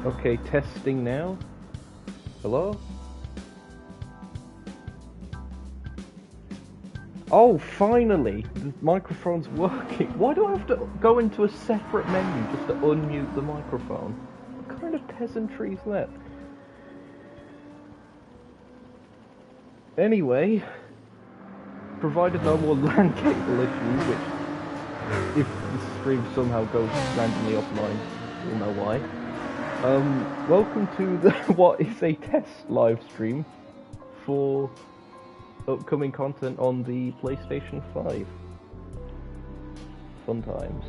Okay, testing now. Hello? Oh, finally! The microphone's working. Why do I have to go into a separate menu just to unmute the microphone? What kind of peasantry is that? Anyway, provided no more LAN cable issues, which, if the stream somehow goes randomly offline, you'll know why. Welcome to what is a test live stream for upcoming content on the PlayStation 5. Fun times.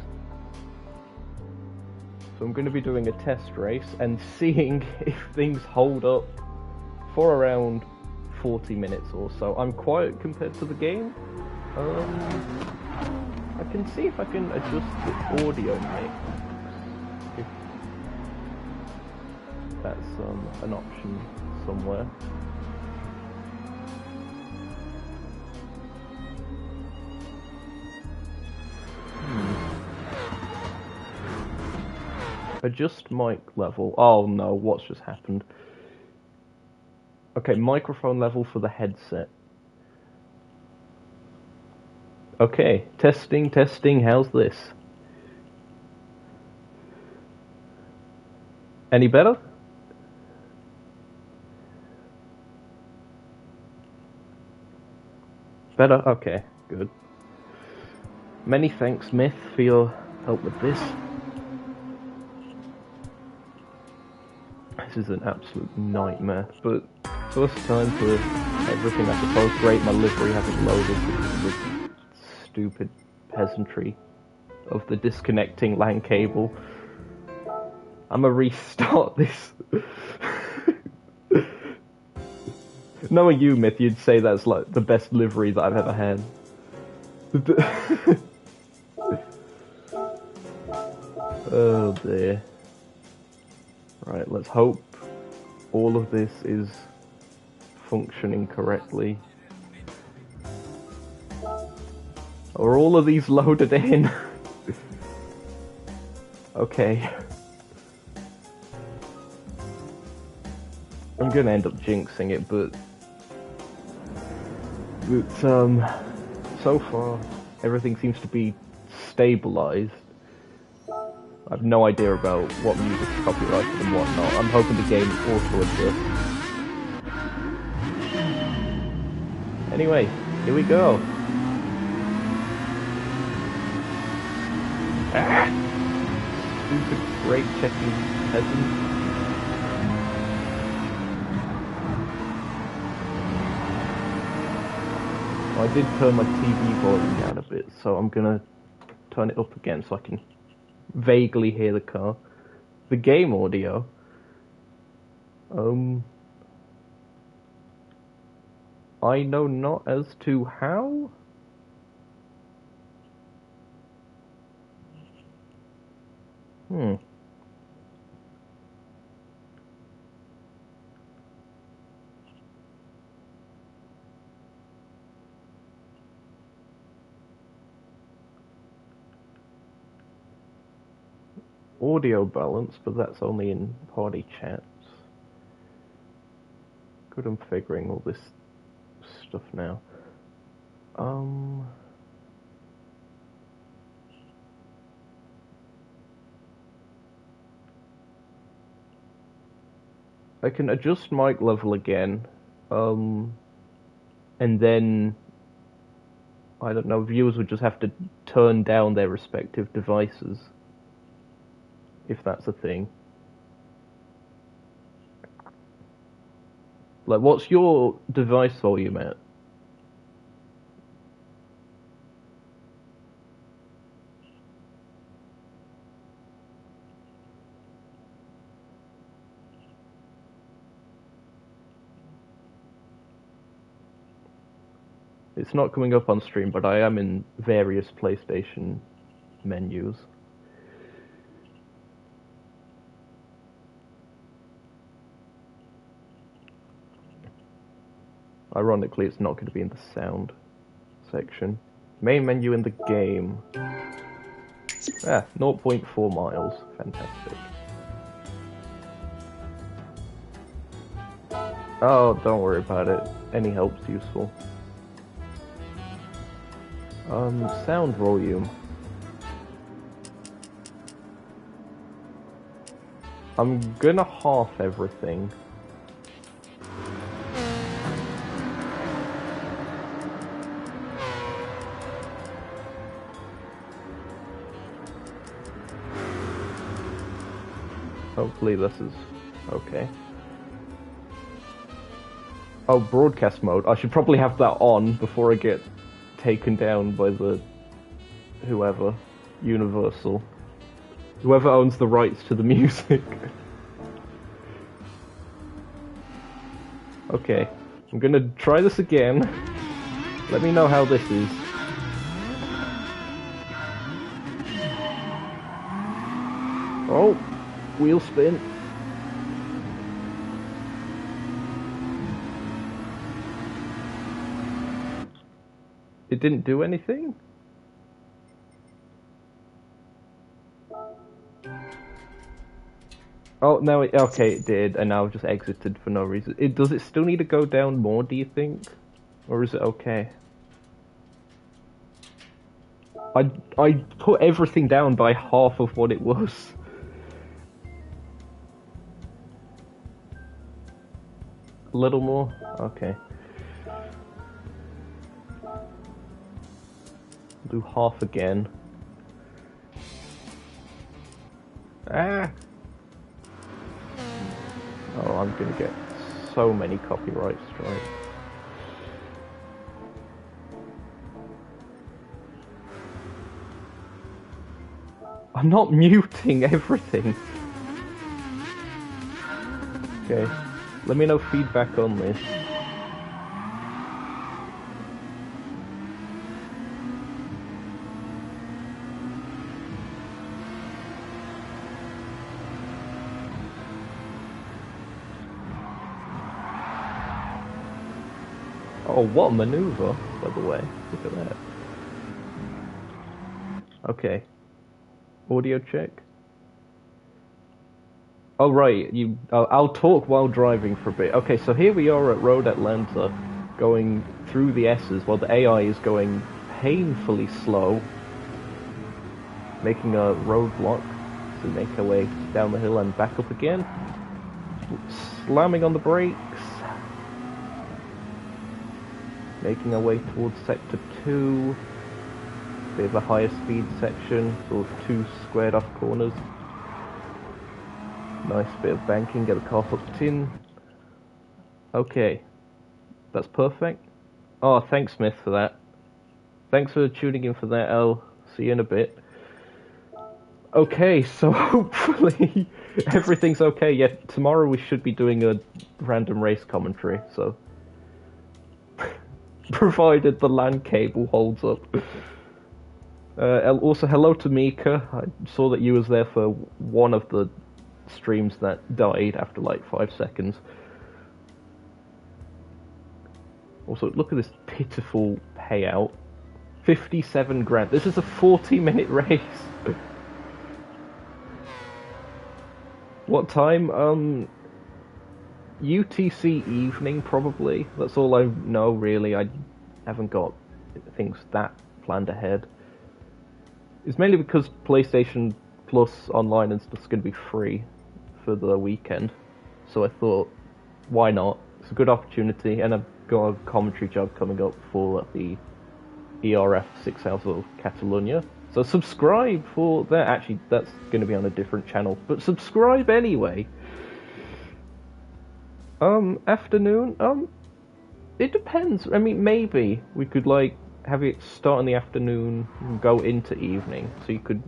So I'm going to be doing a test race and seeing if things hold up for around 40 minutes or so. I'm quiet compared to the game. I can see if I can adjust the audio mix. If that's an option somewhere. Adjust mic level. Oh no, what's just happened? Okay, microphone level for the headset. Okay, testing, how's this? Any better? Better? Okay, good. Many thanks, Myth, for your help with this. This is an absolute nightmare, but first time for everything, I suppose. Great, my livery hasn't loaded because of the stupid peasantry of the disconnecting LAN cable. I'ma restart this. Knowing you, Myth, you'd say that's like the best livery that I've ever had. Oh dear. Right, let's hope all of this is functioning correctly. Are all of these loaded in? Okay. I'm gonna end up jinxing it, but so far everything seems to be stabilized. I have no idea about what music is copyrighted and whatnot. I'm hoping the game auto adjusts. Anyway, here we go. Stupid brake checking peasant. I did turn my TV volume down a bit, so I'm gonna turn it up again so I can vaguely hear the car. The game audio. I know not as to how. Audio balance, but that's only in party chats. Good, I'm figuring all this stuff now. I can adjust mic level again, and then, I don't know, viewers would just have to turn down their respective devices, if that's a thing. Like, what's your device volume at? It's not coming up on stream, but I am in various PlayStation menus. Ironically, it's not going to be in the sound section. Main menu in the game. 0.4 miles. Fantastic. Oh, don't worry about it. Any help's useful. Sound volume. I'm gonna half everything. Hopefully this is okay. Oh, broadcast mode. I should probably have that on before I get taken down by the whoever. Universal. Whoever owns the rights to the music. Okay, I'm gonna try this again. Let me know how this is. Oh, wheel spin. It didn't do anything? Oh, no, okay, it did, and now I've just exited for no reason. Does it still need to go down more, do you think? Or is it okay? I put everything down by half of what it was. A little more? Okay. Do half again. Ah! Oh, I'm gonna get so many copyright strikes. I'm not muting everything. Okay, let me know feedback on this. Oh, what a maneuver, by the way. Look at that. Okay. Audio check. Oh, right. I'll talk while driving for a bit. Okay, so here we are at Road Atlanta, going through the S's while the AI is going painfully slow, making a roadblock to make our way down the hill and back up again. Slamming on the brakes. Making our way towards Sector 2. Bit of a higher speed section, sort of 2 squared off corners. Nice bit of banking, get the car hooked in. Okay, that's perfect. Oh, thanks Smith for that. Thanks for tuning in for that, I'll see you in a bit. Okay, so hopefully everything's okay. Yeah, tomorrow we should be doing a random race commentary, so... provided the LAN cable holds up. Also, hello to Mika. I saw that you was there for one of the streams that died after like 5 seconds. Also, look at this pitiful payout. 57 grand. This is a 40-minute race. What time? UTC evening, probably. That's all I know, really. I haven't got things that planned ahead. It's mainly because PlayStation Plus Online and stuff's going to be free for the weekend. So I thought, why not? It's a good opportunity, and I've got a commentary job coming up for the ERF 6 Hours of Catalonia. So subscribe for that. Actually, that's going to be on a different channel, but subscribe anyway. Afternoon? It depends. I mean, maybe we could, like, have it start in the afternoon and go into evening, so you could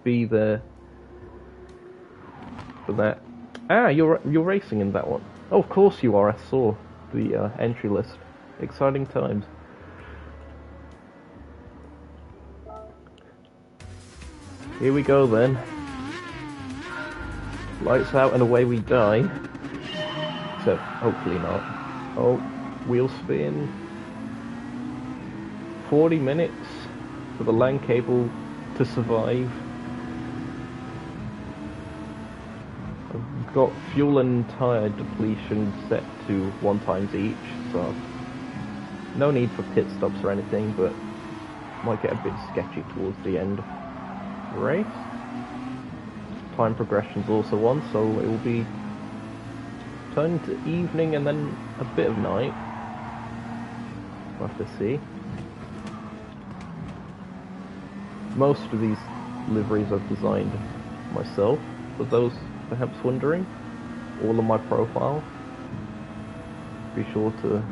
be there for that. Ah, you're racing in that one. Oh, of course you are. I saw the entry list. Exciting times. Here we go then. Lights out and away we die. So, hopefully not. Oh, wheel spin. 40 minutes for the LAN cable to survive. got fuel and tyre depletion set to 1 times each, so no need for pit stops or anything, but might get a bit sketchy towards the end of the race. Time progression's also on, so it will be turning to evening and then a bit of night. We'll have to see. Most of these liveries I've designed myself, for those perhaps wondering, all on my profile. Be sure to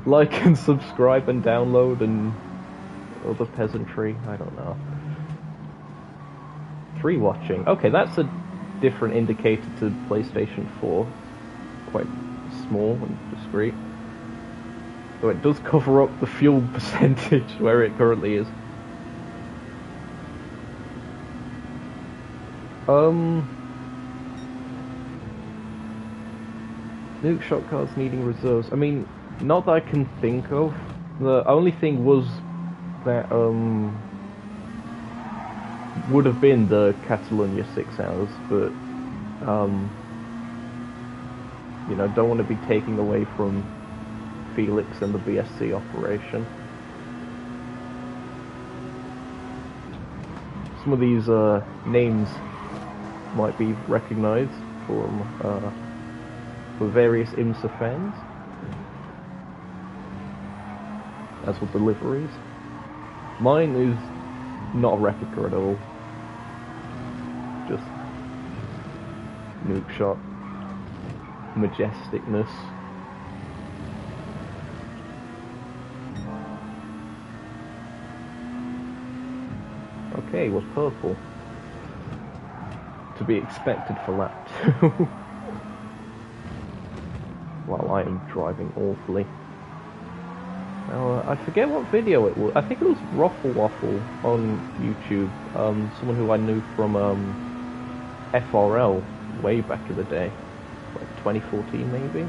like and subscribe and download and other peasantry, I don't know. 3 watching. Okay, that's a different indicator to PlayStation 4. Quite small and discreet. Though it does cover up the fuel percentage where it currently is. Nuke shot cards needing reserves. I mean, not that I can think of. The only thing was that would have been the Catalonia 6 hours, but you know, don't want to be taking away from Felix and the BSC operation. Some of these names might be recognised from for various IMSA fans, as with the liveries. Mine is not a replica at all, just nuke shot majesticness. Okay, was purple. To be expected for lap 2. While I am driving awfully. Now, I forget what video it was. I think it was Ruffle Waffle on YouTube. Someone who I knew from FRL way back in the day. Like 2014 maybe?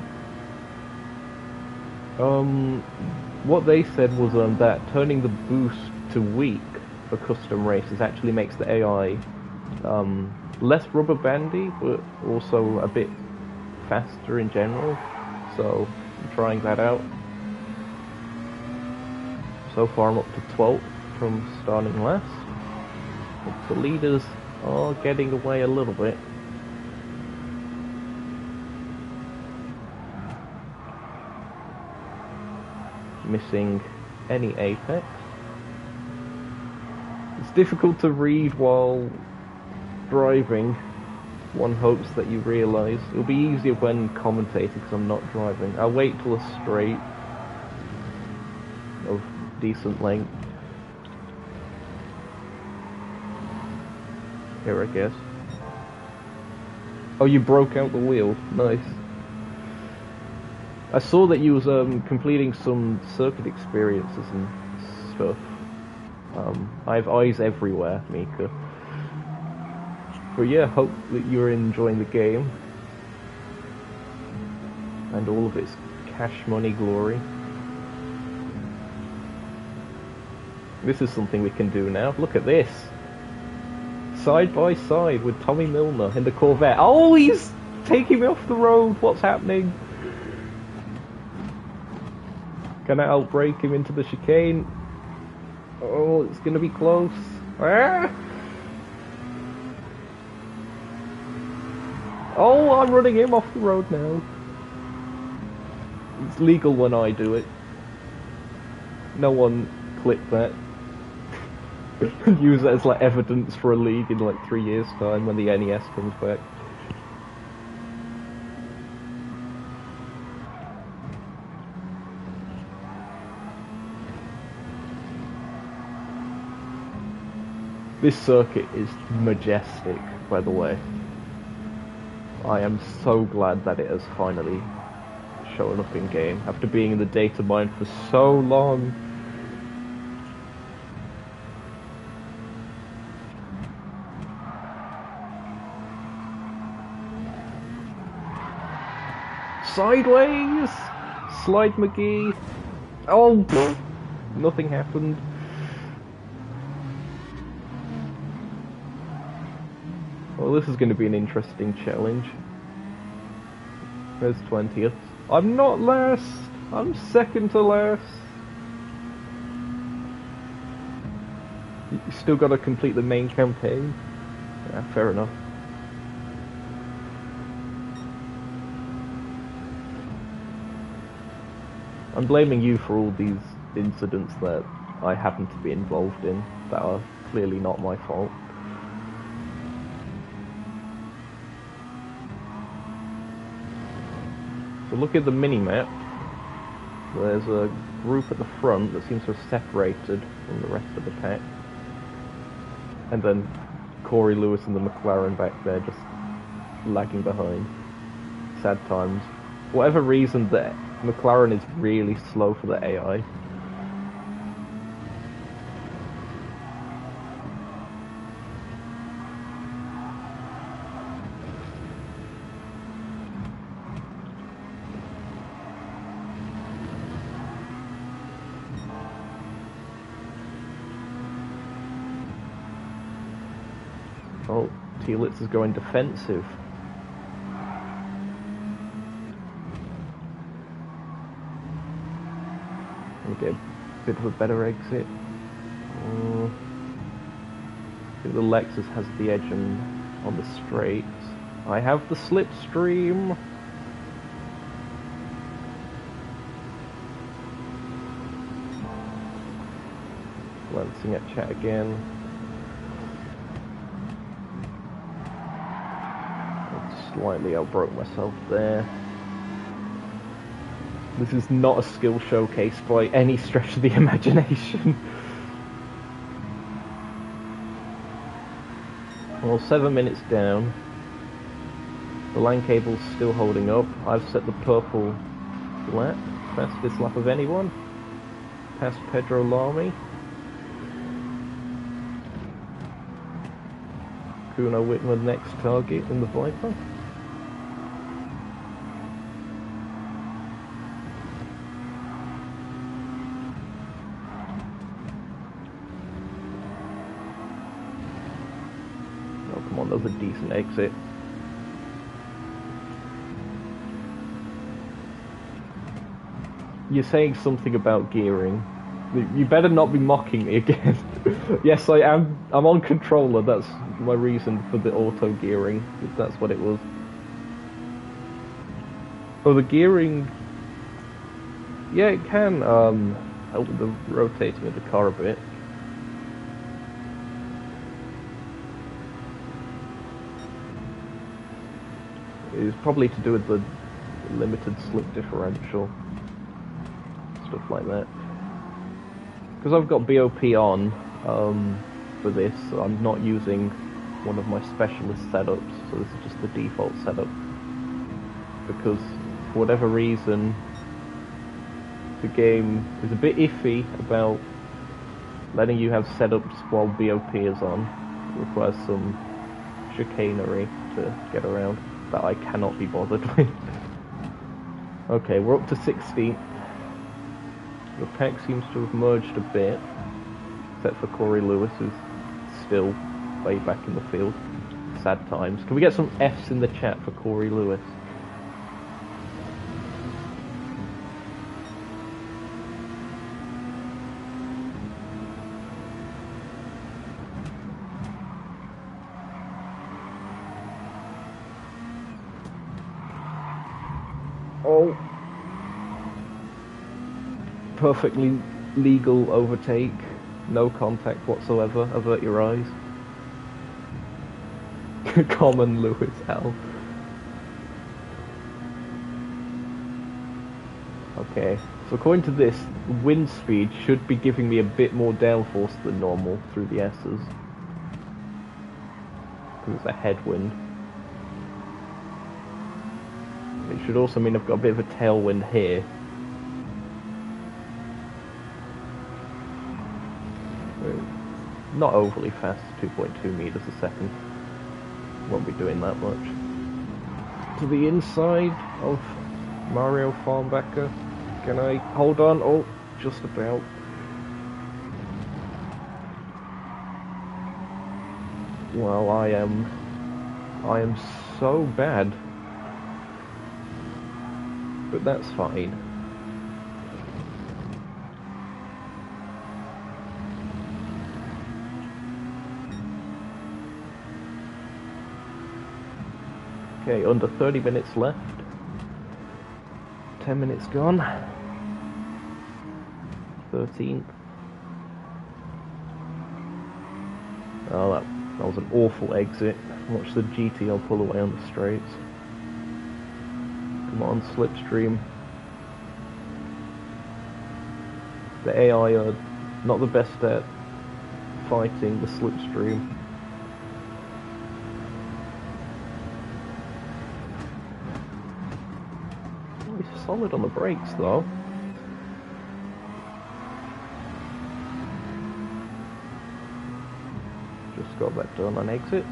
What they said was that turning the boost to weak for custom races actually makes the AI less rubber bandy, but also a bit faster in general. So I'm trying that out. So far I'm up to 12th from starting last. But the leaders are getting away a little bit. Missing any apex. It's difficult to read while driving. One hopes that you realise. It'll be easier when commentating because I'm not driving. I'll wait till a straight of decent length. Here, I guess. Oh, you broke out the wheel. Nice. I saw that you was completing some circuit experiences and stuff. I have eyes everywhere, Mika. But yeah, hope that you're enjoying the game. And all of its cash money glory. This is something we can do now. Look at this. Side by side with Tommy Milner in the Corvette. Oh, he's taking me off the road. What's happening? Can I outbrake him into the chicane? Oh, it's gonna be close. Ah! Oh, I'm running him off the road now. It's legal when I do it. No one clip that. Use that as like evidence for a league in like 3 years' time when the NES comes back. This circuit is majestic, by the way. I am so glad that it has finally shown up in game after being in the data mine for so long. Sideways! Slide McGee! Oh, pfft, nothing happened. Well, this is going to be an interesting challenge. There's 20th. I'm not last! I'm second to last! You still gotta complete the main campaign? Yeah, fair enough. I'm blaming you for all these incidents that I happen to be involved in that are clearly not my fault. So look at the mini-map. There's a group at the front that seems to have separated from the rest of the pack. And then Corey Lewis and the McLaren back there just lagging behind. Sad times. For whatever reason, the McLaren is really slow for the AI. Oh, Telitz is going defensive. We'll get a bit of a better exit. I think the Lexus has the edge on the straights. I have the slipstream. Glancing at chat again. Slightly outbroke myself there. This is not a skill showcase by any stretch of the imagination. Well, 7 minutes down. The LAN cable's still holding up. I've set the purple lap. Fastest lap of anyone. Past Pedro Lamy. Kuno Whitman next target in the Viper. That was a decent exit. You're saying something about gearing. You better not be mocking me again. Yes, I am. I'm on controller. That's my reason for the auto gearing. If that's what it was. Oh, the gearing. Yeah, it can help with the rotating of the car a bit. It's probably to do with the limited slip differential, stuff like that. Because I've got BOP on for this, so I'm not using one of my specialist setups, so this is just the default setup. Because for whatever reason, the game is a bit iffy about letting you have setups while BOP is on. It requires some chicanery to get around that I cannot be bothered with. Okay, we're up to 16th. The pack seems to have merged a bit, except for Corey Lewis, who's still way back in the field. Sad times. Can we get some Fs in the chat for Corey Lewis? Oh, perfectly legal overtake, no contact whatsoever, avert your eyes. Common Lewis L. Okay, so according to this, wind speed should be giving me a bit more downforce than normal through the S's. Because it's a headwind. It should also mean I've got a bit of a tailwind here. Not overly fast, 2.2 meters a second. Won't be doing that much. To the inside of Mario Farnbacker. Can I hold on? Oh, just about. Well, I am I am so bad. But that's fine. Okay, under 30 minutes left. 10 minutes gone. 13th. Oh, that was an awful exit. Watch the GTO pull away on the straights. Come on, slipstream. The AI are not the best at fighting the slipstream. Oh, he's solid on the brakes though. Just got that done on exit.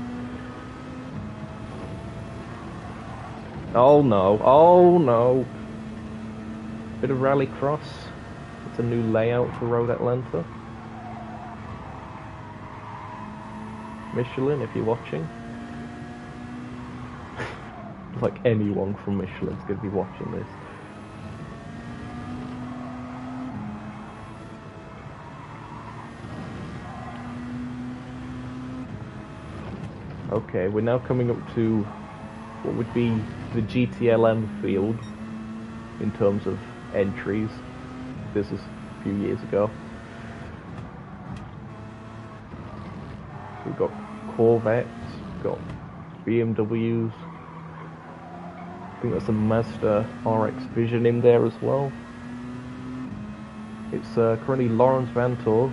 Oh no, oh no. Bit of rallycross. It's a new layout for Road Atlanta. Michelin, if you're watching. Like anyone from Michelin's gonna be watching this. Okay, we're now coming up to what would be the GTLM field in terms of entries. This is a few years ago. We've got Corvettes, got BMWs. I think there's a Mazda RX Vision in there as well. It's currently Lawrence Vantor,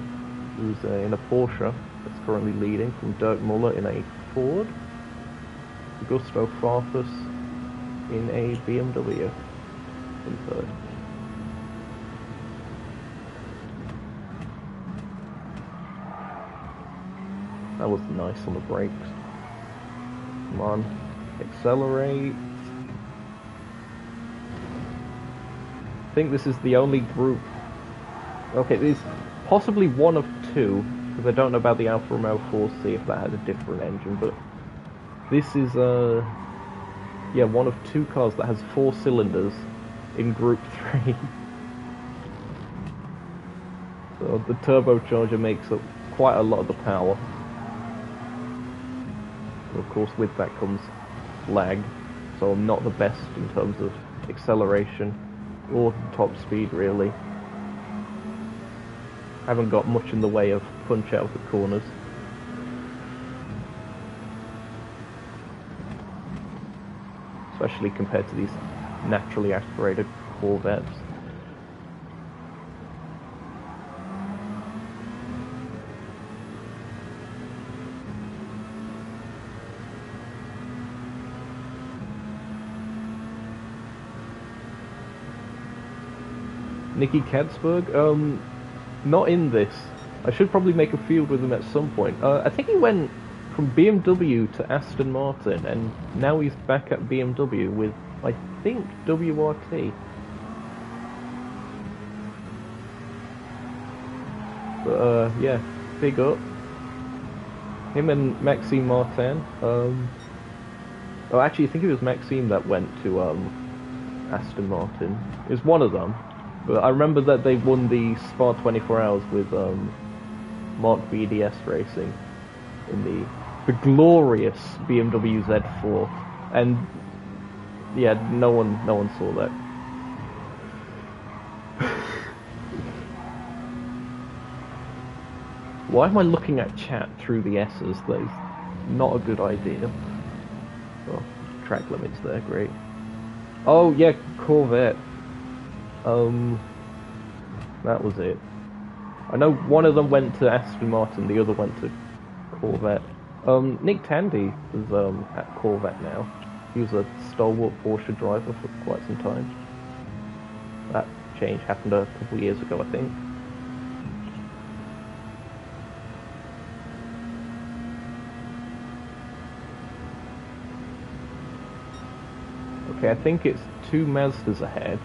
who's in a Porsche that's currently leading, from Dirk Muller in a Ford. Augusto Farfus in a BMW in third. That was nice on the brakes. Come on, accelerate. I think this is the only group. Okay, there's possibly one of two, because I don't know about the Alfa Romeo 4C if that had a different engine, but this is yeah, one of two cars that has 4 cylinders in Group 3. So the turbocharger makes up quite a lot of the power. And of course with that comes lag, so I'm not the best in terms of acceleration or top speed really. Haven't got much in the way of punch out of the corners. Especially compared to these naturally aspirated Corvettes. Nicky Katzberg, not in this. I should probably make a field with him at some point. I think he went from BMW to Aston Martin, and now he's back at BMW with, I think, WRT. But yeah, big up. Him and Maxime Martin. Oh, actually, I think it was Maxime that went to Aston Martin. It was one of them. But I remember that they won the Spa 24 Hours with Mark BDS Racing in the glorious BMW Z4, and yeah, no one saw that. Why am I looking at chat through the S's? That is not a good idea. Oh, track limits there, great. Oh yeah, Corvette. That was it. I know one of them went to Aston Martin, the other went to Corvette. Nick Tandy is at Corvette now. He was a stalwart Porsche driver for quite some time. That change happened a couple of years ago, I think. Okay, I think it's 2 Mazdas ahead.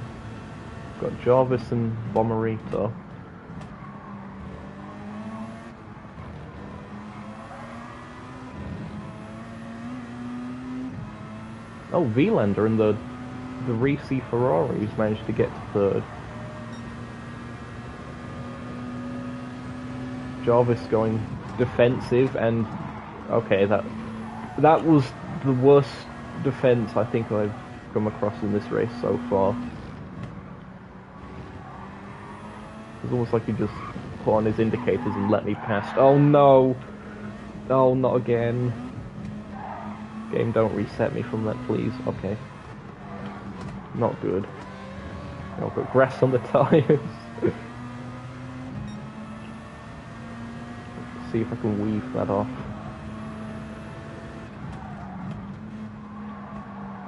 Got Jarvis and Bomarito. Oh, Vilander and the Risi Ferraris managed to get to third. Jarvis going defensive, and okay, that was the worst defense I think I've come across in this race so far. It's almost like he just put on his indicators and let me past. Oh no! Oh, not again. Game, don't reset me from that, please. Okay. Not good. I've got grass on the tyres. See if I can weave that off.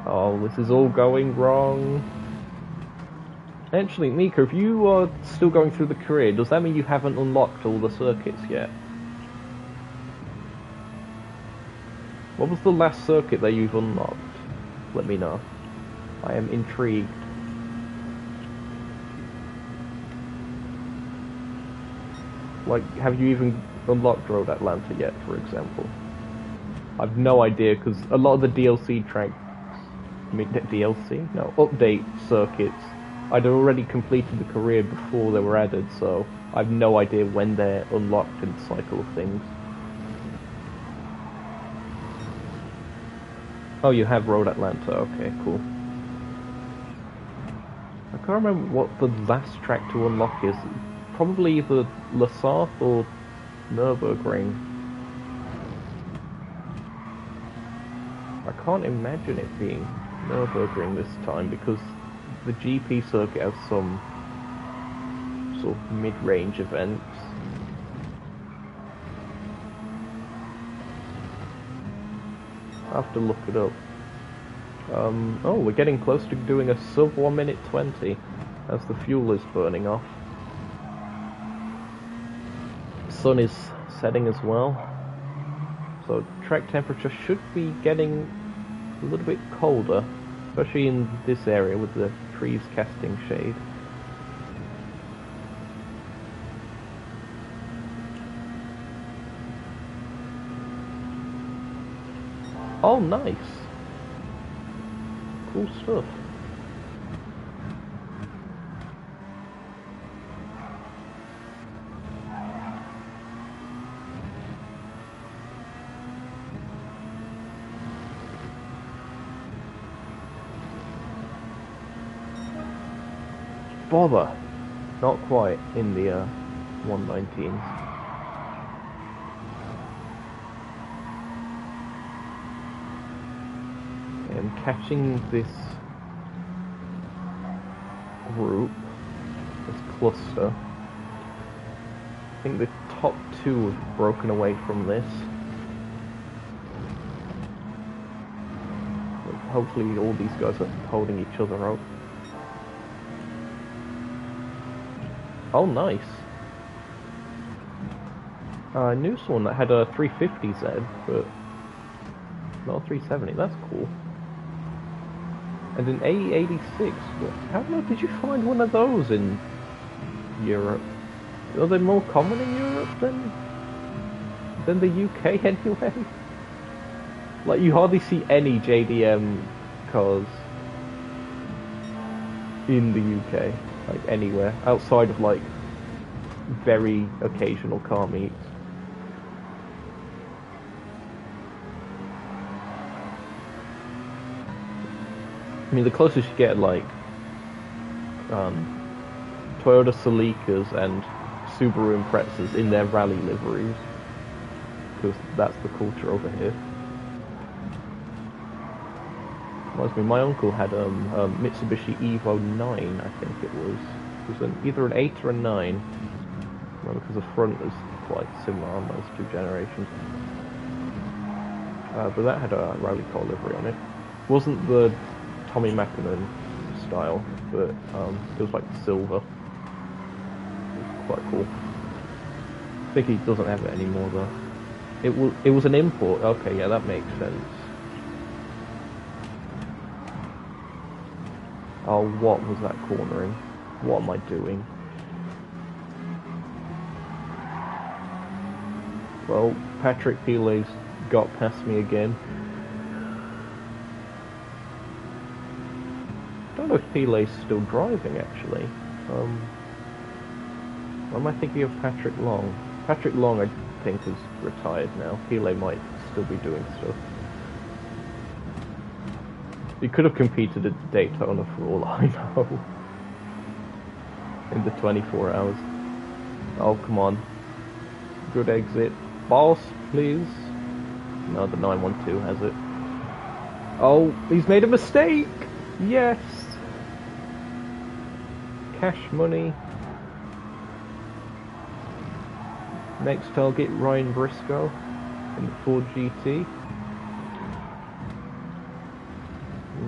Oh, this is all going wrong. Actually, Mika, if you are still going through the career, does that mean you haven't unlocked all the circuits yet? What was the last circuit that you've unlocked? Let me know. I am intrigued. Like, have you even unlocked Road Atlanta yet, for example? I've no idea, because a lot of the DLC tracks... I mean, DLC? No, update circuits. I'd already completed the career before they were added, so I've no idea when they're unlocked in the cycle of things. Oh, you have Road Atlanta, okay, cool. I can't remember what the last track to unlock is. Probably either Le Sarthe or Nürburgring. I can't imagine it being Nürburgring this time because the GP circuit has some sort of mid-range events. I'll have to look it up. Oh, we're getting close to doing a sub 1 minute 20 as the fuel is burning off. The sun is setting as well, so track temperature should be getting a little bit colder, especially in this area with the trees casting shade. Oh, nice. Cool stuff. Bother. Not quite in the 119s. I'm catching this group, this cluster. I think the top two have broken away from this. But hopefully all these guys are holding each other up. Oh, nice. I knew someone that had a 350Z, but not a 370. That's cool. And an A86. How did you find one of those in Europe? Are they more common in Europe than the UK anyway? Like, you hardly see any JDM cars in the UK, like anywhere, outside of like very occasional car meets. I mean, the closest you get, like, Toyota Celicas and Subaru Imprezas in their rally liveries, because that's the culture over here. Reminds me, my uncle had a Mitsubishi Evo 9, I think it was. It was either an 8 or a 9, because the front was quite similar on those two generations. But that had a rally car livery on it. It wasn't the Tommy Mackinnon style, but it was like silver. It was quite cool. I think he doesn't have it anymore though. It was an import. Okay, yeah, that makes sense. Oh, what was that cornering? What am I doing? Well, Patrick Pilet's got past me again. don't know if Pile's still driving, actually. Or am I thinking of Patrick Long? Patrick Long, I think, is retired now. Pile might still be doing stuff. He could have competed at Daytona for all I know. In the 24 hours. Oh, come on. Good exit. Boss, please. No, the 912 has it. Oh, he's made a mistake! Yes! Cash money. Next target, Ryan Briscoe in the Ford GT.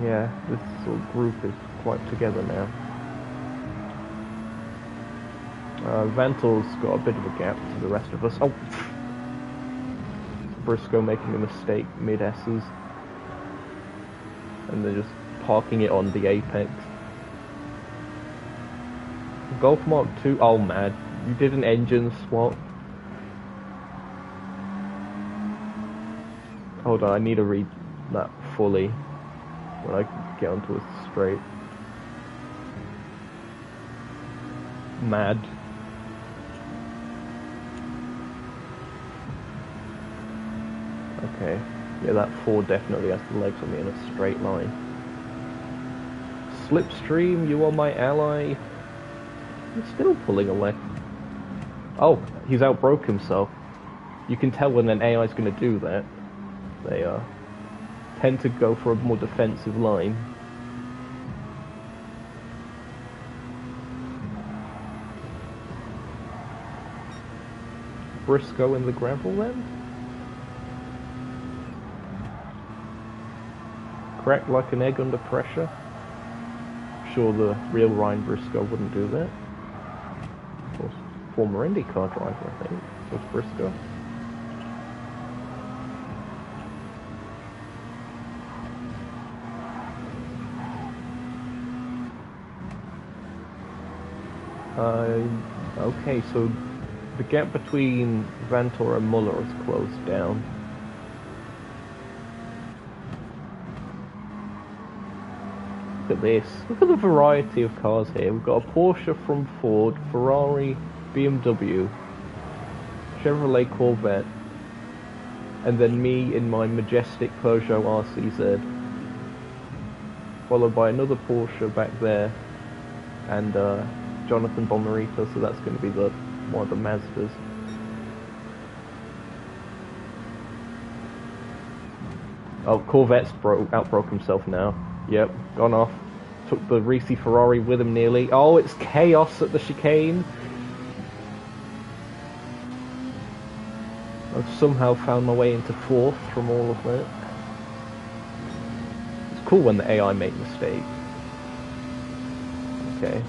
Yeah, this sort of group is quite together now. Vantel's got a bit of a gap to the rest of us. Oh! Briscoe making a mistake mid-S's. And they're just parking it on the apex. Golf Mark 2. Oh, man. You did an engine swap. Hold on, I need to read that fully when I get onto a straight. Mad. Okay. Yeah, that 4 definitely has the legs on me in a straight line. Slipstream, you are my ally. He's still pulling away. Oh, he's outbroke himself. You can tell when an AI is going to do that. They tend to go for a more defensive line. Briscoe in the gravel then? Cracked like an egg under pressure. Sure, the real Ryan Briscoe wouldn't do that. Of course, former IndyCar driver, I think, was Briscoe. Okay, so the gap between Vantor and Muller is closed down. Look at this. Look at the variety of cars here. We've got a Porsche from Ford, Ferrari, BMW, Chevrolet Corvette, and then me in my majestic Peugeot RCZ, followed by another Porsche back there, and Jonathan Bomarito, so that's going to be the one of the Mazdas. Oh, Corvette's outbroke himself now. Yep, gone off. Took the Risi Ferrari with him nearly. Oh, it's chaos at the chicane. I've somehow found my way into 4th from all of it. It's cool when the AI make mistakes. Okay.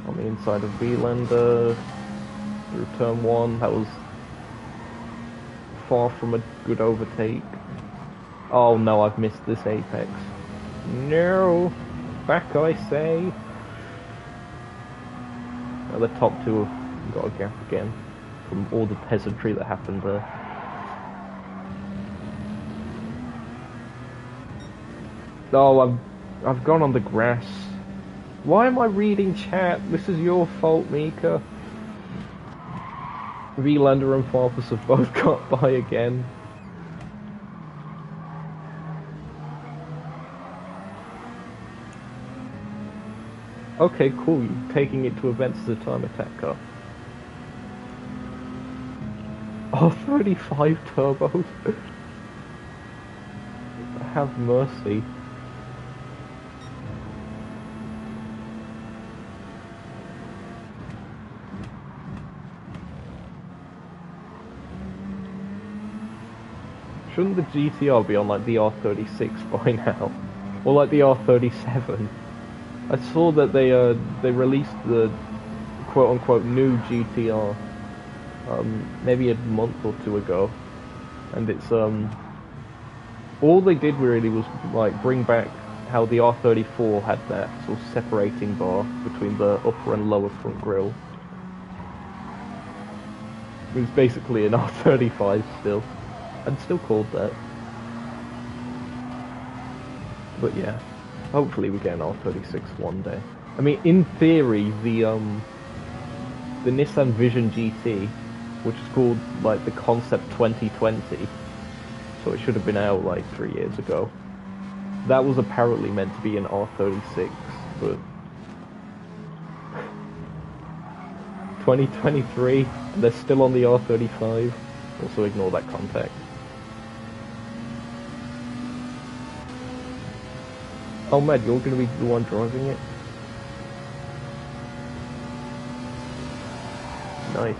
On the inside of Vielander, through turn 1, that was far from a good overtake. Oh no, I've missed this apex. No! Back I say! Now the top 2 have got a gap again, from all the peasantry that happened there. Oh, I've gone on the grass. Why am I reading chat? This is your fault, Mika. Vielander and Farfus have both got by again. Okay, cool. You're taking it to events as a time attack car. Oh, 35 turbos. Have mercy. Shouldn't the GTR be on like the R36 by now? Or like the R37? I saw that they released the quote-unquote new GTR maybe a month or 2 ago, and it's all they did really was like bring back how the R34 had that sort of separating bar between the upper and lower front grille. It was basically an R35 still, and still called that. But yeah. Hopefully we get an R36 one day. I mean, in theory, the Nissan Vision GT, which is called like the Concept 2020, so it should have been out like 3 years ago. That was apparently meant to be an R36, but 2023, they're still on the R35. Also ignore that contact. Oh man, you're gonna be the one driving it? Nice.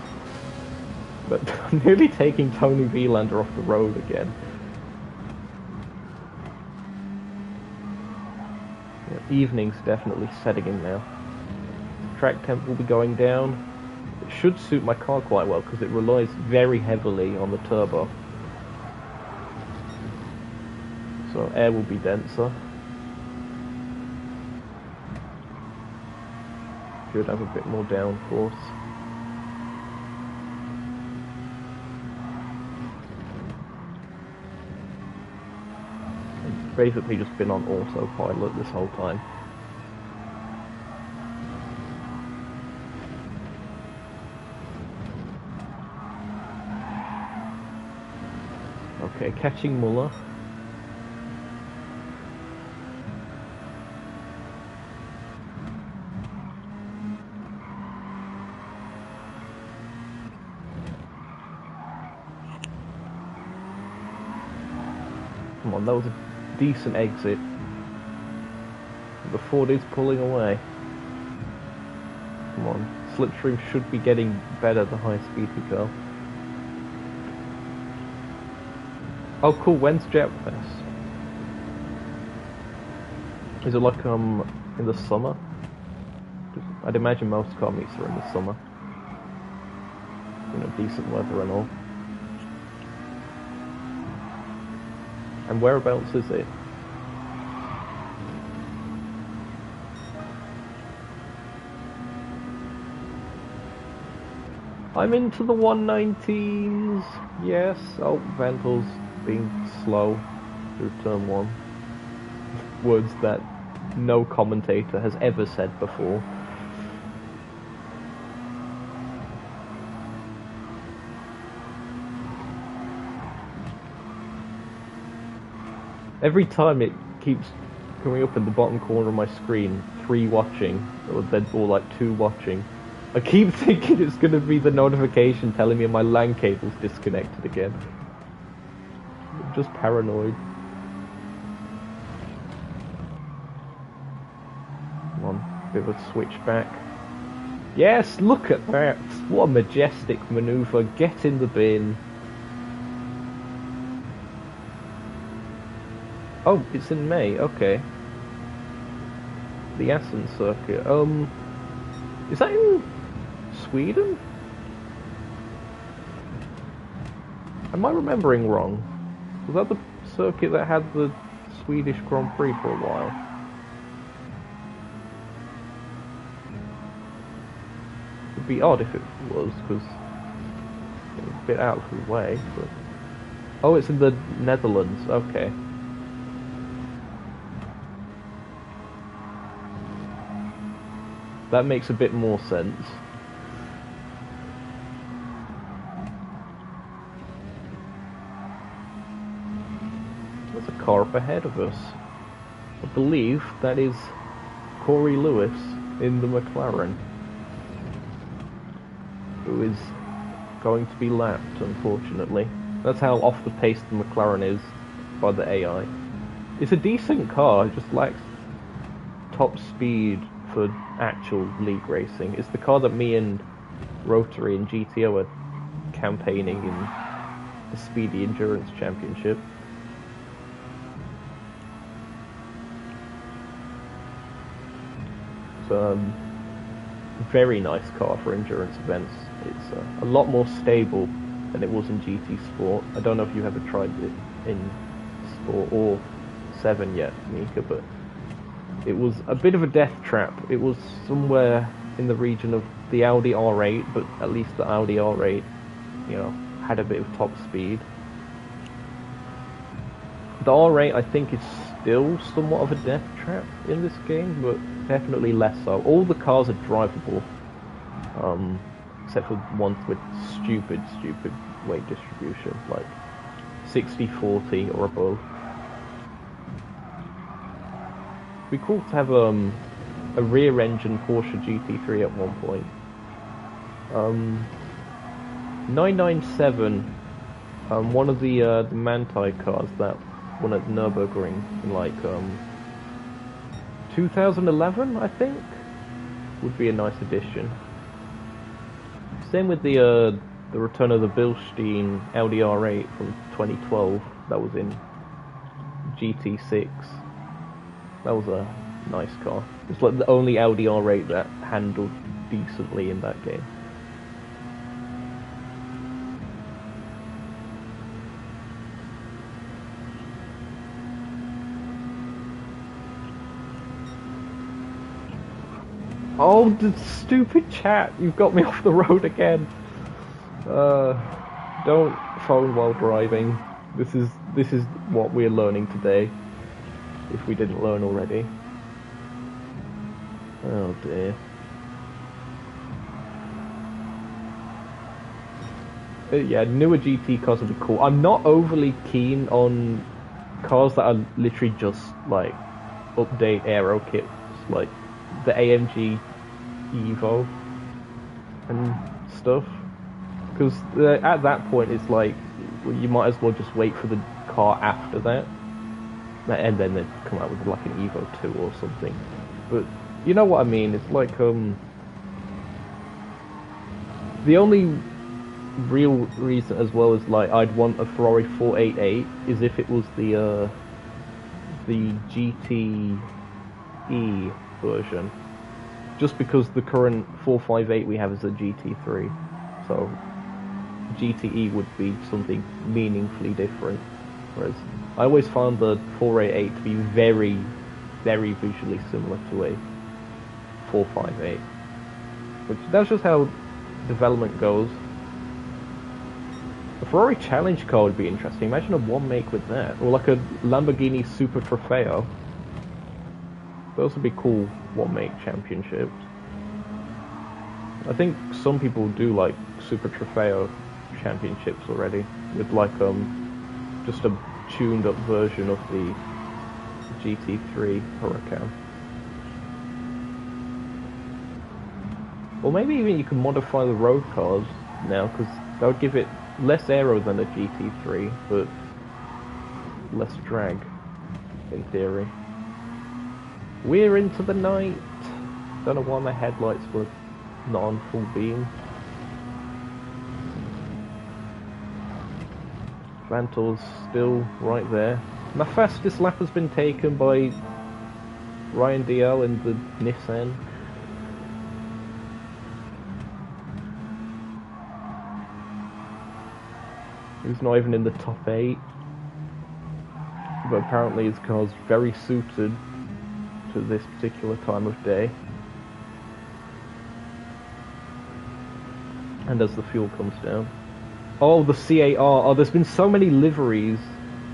But I'm nearly taking Tony Vilander off the road again. Yeah, evening's definitely setting in now. Track temp will be going down. It should suit my car quite well because it relies very heavily on the turbo. So air will be denser. Should have a bit more downforce. It's basically just been on autopilot this whole time. Okay, catching Muller. Come on, that was a decent exit. The Ford is pulling away. Come on, slipstream should be getting better the higher speed we go. Oh cool, when's Jetfest? Is it like in the summer? I'd imagine most car meets are in the summer. You know, decent weather and all. And whereabouts is it? I'm into the 119s. Yes. Oh, Ventil's being slow through turn 1. Words that no commentator has ever said before. Every time it keeps coming up in the bottom corner of my screen, 3 watching, or like 2 watching. I keep thinking it's going to be the notification telling me my LAN cable's disconnected again. I'm just paranoid. Come on, bit of a switchback. Yes, look at that! What a majestic manoeuvre. Get in the bin. Oh, it's in May, okay. The Assen circuit. Is that in Sweden? Am I remembering wrong? Was that the circuit that had the Swedish Grand Prix for a while? It'd be odd if it was, because it's a bit out of the way, but... Oh, it's in the Netherlands, okay. That makes a bit more sense. There's a car up ahead of us. I believe that is Corey Lewis in the McLaren, who is going to be lapped, unfortunately. That's how off the pace the McLaren is by the AI. It's a decent car, it just lacks top speed for actual league racing. It's the car that me and Gr.3 and GTO are campaigning in the Speedy Endurance Championship. It's a very nice car for endurance events. It's a lot more stable than it was in GT Sport. I don't know if you ever tried it in Sport or 7 yet, Mika, but it was a bit of a death trap. It was somewhere in the region of the Audi R8, but at least the Audi R8, you know, had a bit of top speed. The R8 I think is still somewhat of a death trap in this game, but definitely less so. All the cars are drivable, except for ones with stupid weight distribution, like 60-40 or above. It'd be cool to have a rear-engine Porsche GT3 at one point. 997, one of the Manti cars that won at Nürburgring in like 2011, I think, would be a nice addition. Same with the return of the Bilstein Audi R8 from 2012. That was in GT6. That was a nice car. It's like the only Audi R8 that handled decently in that game. Oh, the stupid chat! You've got me off the road again. Don't phone while driving. This is what we're learning today. If we didn't learn already. Oh dear. Yeah, newer GT cars would be cool. I'm not overly keen on cars that are literally just like update aero kits, like the AMG Evo and stuff, because at that point it's like, well, you might as well just wait for the car after that, and then they come out with like an Evo 2 or something. But you know what I mean, it's like the only real reason as well is like I'd want a Ferrari 488 is if it was the GTE version, just because the current 458 we have is a GT3, so GTE would be something meaningfully different, whereas I always found the 488 to be very, very visually similar to a 458, which that's just how development goes. A Ferrari Challenge car would be interesting. Imagine a one make with that, or like a Lamborghini Super Trofeo. Those would be cool one make championships. I think some people do like Super Trofeo championships already, with like just a tuned up version of the GT3 Huracan. Or maybe even you can modify the road cars now, because that would give it less aero than a GT3, but less drag, in theory. We're into the night. Don't know why my headlights were not on full beam. Vantor's still right there. My fastest lap has been taken by Ryan DL in the Nissan. He's not even in the top 8. But apparently his car's very suited to this particular time of day. And as the fuel comes down. Oh, the CAR. Oh, there's been so many liveries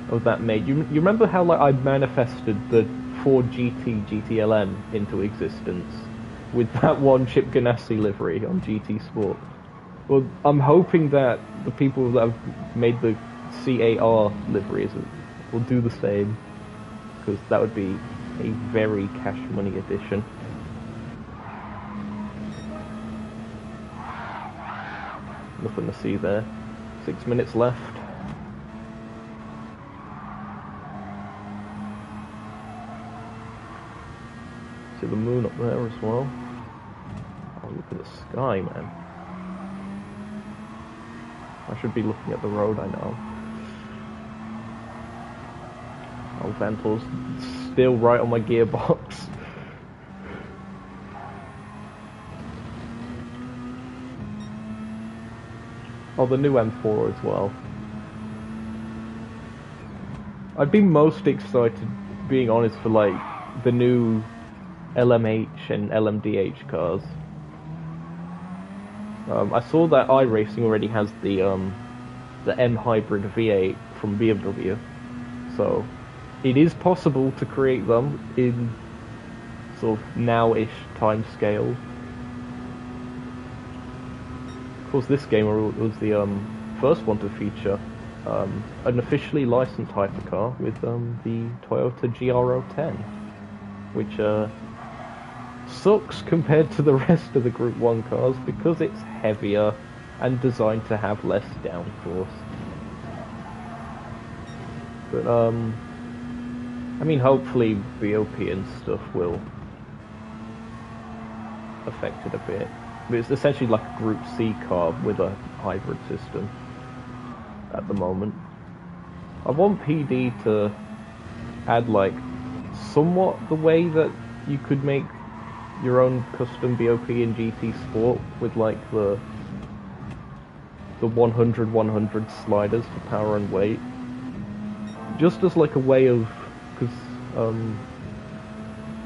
of that made. You remember how like I manifested the Ford GT GTLM into existence with that one Chip Ganassi livery on GT Sport? Well, I'm hoping that the people that have made the CAR liveries will do the same, because that would be a very cash money addition. Nothing to see there. 6 minutes left. See the moon up there as well. Oh, look at the sky, man. I should be looking at the road, I know. Oh, Vantor's still right on my gearbox. Oh, the new M4 as well. I'd be most excited, being honest, for like the new LMH and LMDH cars. I saw that iRacing already has the M Hybrid V8 from BMW, so it is possible to create them in sort of now-ish time scale. Of course, this game was the first one to feature an officially licensed hypercar with the Toyota Gr.10, which sucks compared to the rest of the Group 1 cars because it's heavier and designed to have less downforce. But I mean, hopefully BOP and stuff will affect it a bit. But it's essentially like a Group C car with a hybrid system at the moment. I want PD to add like somewhat the way that you could make your own custom BOP in GT Sport with like the 100-100 sliders for power and weight. Just as like a way of, because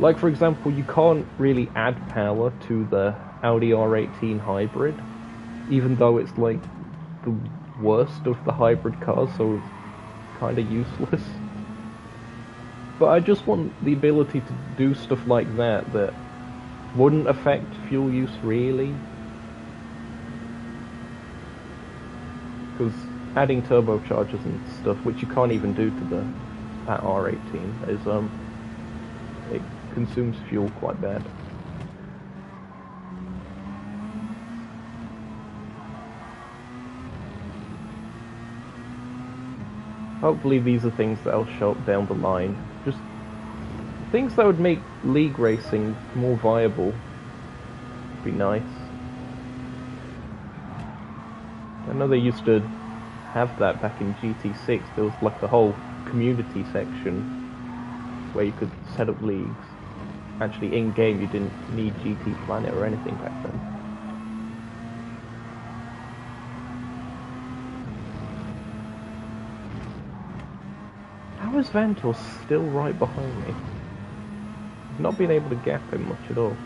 like for example, you can't really add power to the Audi R18 hybrid, even though it's like the worst of the hybrid cars, so it's kind of useless. But I just want the ability to do stuff like that wouldn't affect fuel use really. Because adding turbochargers and stuff, which you can't even do to that R18, is it consumes fuel quite bad. Hopefully these are things that'll show up down the line. Just things that would make league racing more viable. Would be nice. I know they used to have that back in GT6. There was like a whole community section where you could set up leagues. Actually, in-game you didn't need GT Planet or anything back then. How is Vantor still right behind me? I've not been able to gap him much at all.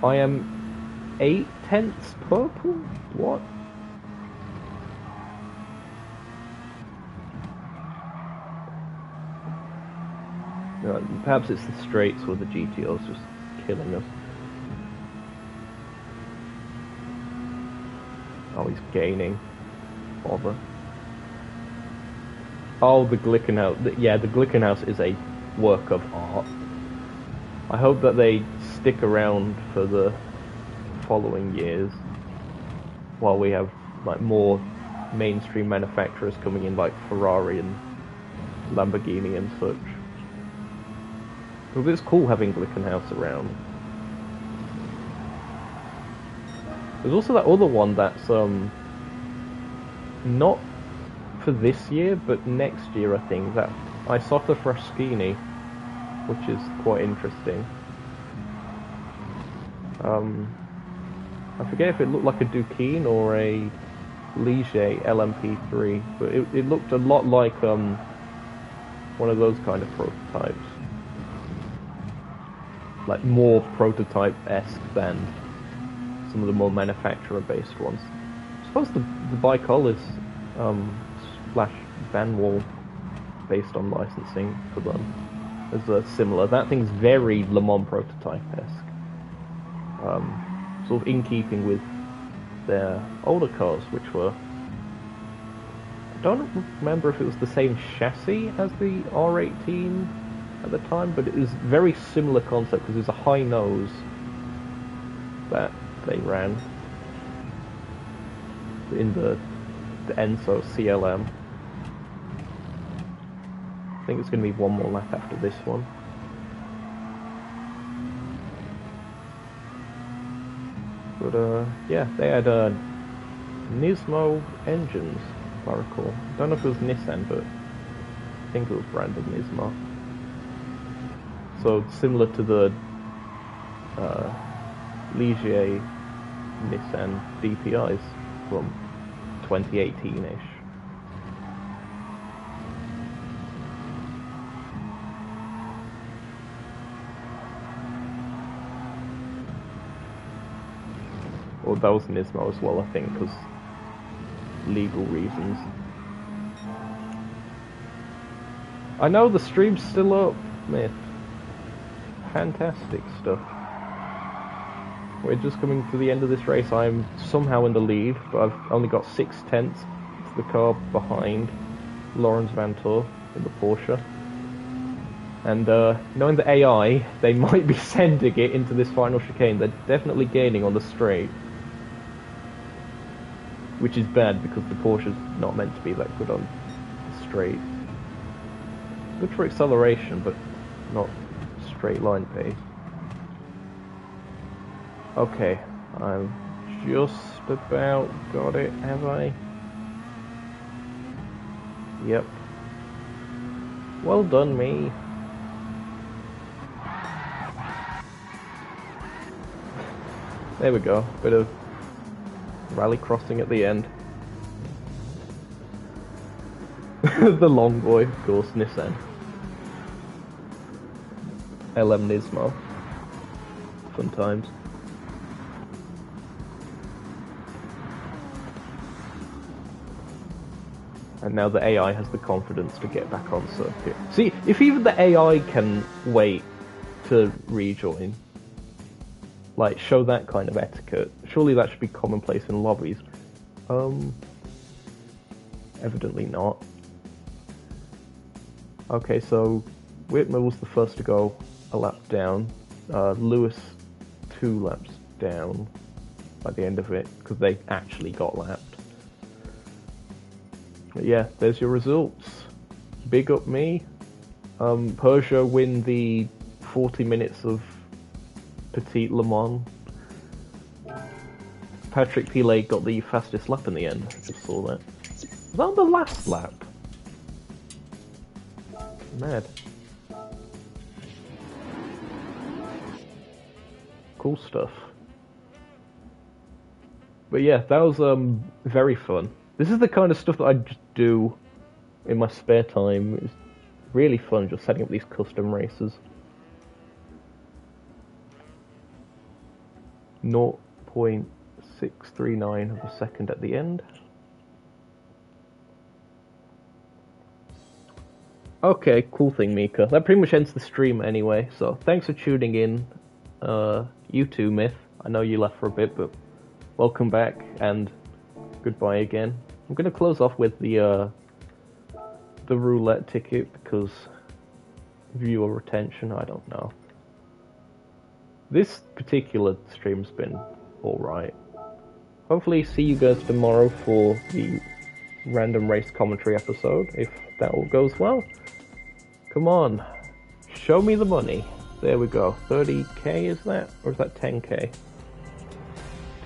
I am 8/10 purple? What? Perhaps it's the straights or the GTOs just killing us. Oh, he's gaining. Bother. Oh, the Glickenhaus. Yeah, the Glickenhaus is a work of art. I hope that they stick around for the following years while we have like more mainstream manufacturers coming in like Ferrari and Lamborghini and such. But it's cool having Glickenhaus around. There's also that other one that's not for this year, but next year I think, that Isotta Fraschini, which is quite interesting. I forget if it looked like a Duquin or a Ligier LMP3, but it looked a lot like one of those kind of prototypes. Like more prototype-esque than some of the more manufacturer-based ones. I suppose the Bicolis Splash van wall based on licensing for them is similar. That thing's very Le Mans prototype-esque. Sort of in keeping with their older cars, which were... I don't remember if it was the same chassis as the R18 at the time, but it was very similar concept because it was a high nose that they ran in the Enzo CLM. I think it's going to be one more lap after this one. But yeah, they had Nismo engines, if I recall. I don't know if it was Nissan, but I think it was branded Nismo. So similar to the Ligier Nissan DPIs from 2018-ish. Well, that was Nismo as well, I think, because legal reasons. I know the stream's still up, Myth. Fantastic stuff. We're just coming to the end of this race. I'm somehow in the lead, but I've only got 6/10 to the car behind Lawrence Vantor in the Porsche. And knowing the AI, they might be sending it into this final chicane. They're definitely gaining on the straight. Which is bad because the Porsche's not meant to be that good on the straight. Good for acceleration, but not straight line pace. Okay, I've just about got it, have I? Yep. Well done, me. There we go, bit of rally crossing at the end. The long boy, of course, Nissan. LM Nismo. Fun times. And now the AI has the confidence to get back on circuit. See, if even the AI can wait to rejoin, like, show that kind of etiquette, surely that should be commonplace in lobbies. Evidently not. Okay, so Whitmer was the first to go a lap down. Lewis 2 laps down by the end of it, because they actually got lapped. But yeah, there's your results. Big up me. Peugeot win the 40 minutes of Petit Le Mans. Patrick Pilet got the fastest lap in the end. I just saw that. Was that on the last lap? Mad. Cool stuff. But yeah, that was very fun. This is the kind of stuff that I just do in my spare time. It's really fun just setting up these custom races. 0.639 of a second at the end. Okay, cool thing, Mika. That pretty much ends the stream anyway, so thanks for tuning in. You too, Myth. I know you left for a bit, but welcome back, and goodbye again. I'm gonna close off with the roulette ticket, because viewer retention, I don't know. This particular stream's been alright. Hopefully see you guys tomorrow for the random race commentary episode, if that all goes well. Come on, show me the money. There we go. 30k is that? Or is that 10k?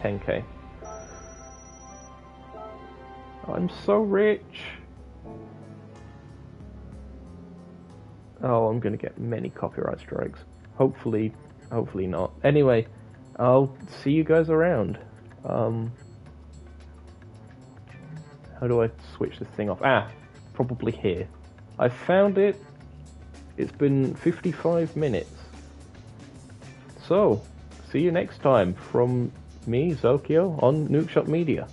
10k. I'm so rich. Oh, I'm gonna get many copyright strikes. Hopefully not. Anyway, I'll see you guys around. How do I switch this thing off? Ah, probably here. I found it. It's been 55 minutes. So, see you next time from me, Zokyo, on Nukeshot Media.